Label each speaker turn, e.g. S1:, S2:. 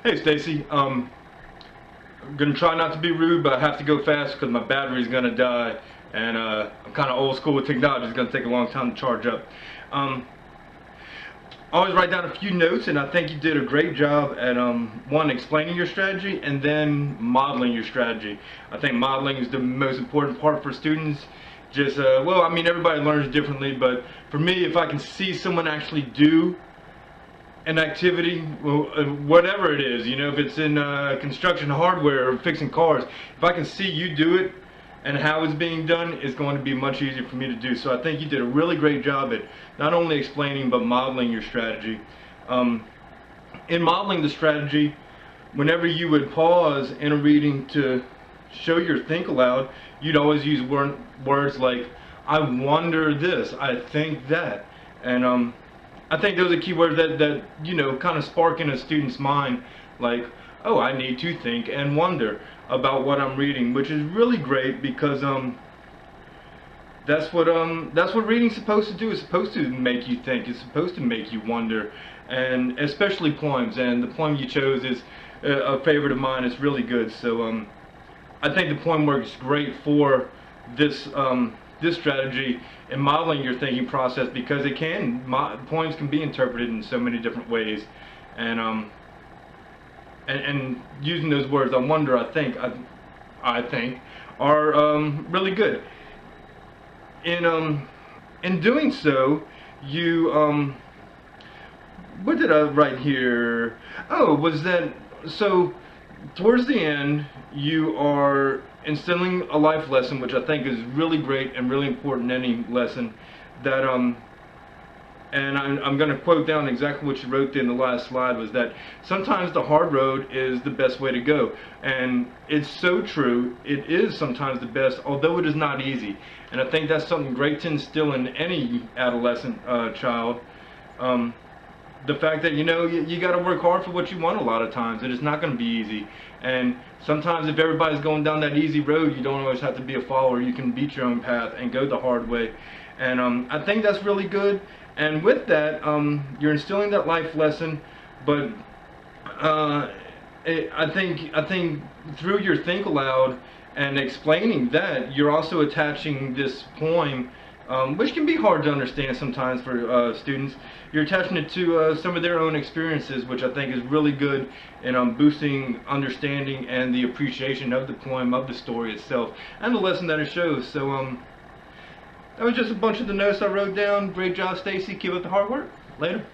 S1: Hey Stacy, I'm gonna try not to be rude, but I have to go fast because my battery's gonna die, and I'm kind of old school with technology. It's gonna take a long time to charge up. Um, Always write down a few notes, and I think you did a great job at one, explaining your strategy and then modeling your strategy. I think modeling is the most important part for students. Just well, I mean, everybody learns differently, but for me, if I can see someone actually do an activity, whatever it is, you know, if it's in construction, hardware, or fixing cars, if I can see you do it and how it's being done, it's going to be much easier for me to do. So I think you did a really great job at not only explaining but modeling your strategy. In modeling the strategy, whenever you would pause in a reading to show your think aloud, you'd always use words like, I wonder this, I think that, and I think those are keywords that you know, kind of spark in a student's mind, like, oh, I need to think and wonder about what I'm reading, which is really great because that's what reading's supposed to do. It's supposed to make you think. It's supposed to make you wonder, and especially poems. And the poem you chose is a favorite of mine. It's really good. So I think the poem works great for this this strategy in modeling your thinking process, because it can poems can be interpreted in so many different ways, and using those words, I wonder, I think are really good. In doing so, you what did I write here? Oh, was that so? Towards the end, you are instilling a life lesson, which I think is really great and really important in any lesson. That and I'm going to quote down exactly what you wrote in the last slide, was that sometimes the hard road is the best way to go. And it's so true. It is sometimes the best, although it is not easy. And I think that's something great to instill in any adolescent child. The fact that, you know, you got to work hard for what you want a lot of times, and it's not going to be easy. And sometimes if everybody's going down that easy road, you don't always have to be a follower. You can beat your own path and go the hard way. And I think that's really good. And with that, you're instilling that life lesson, but I think through your think aloud and explaining that, you're also attaching this poem, which can be hard to understand sometimes for students. You're attaching it to some of their own experiences, which I think is really good in boosting understanding and the appreciation of the poem, of the story itself, and the lesson that it shows. So that was just a bunch of the notes I wrote down. Great job, Stacy. Keep up the hard work. Later.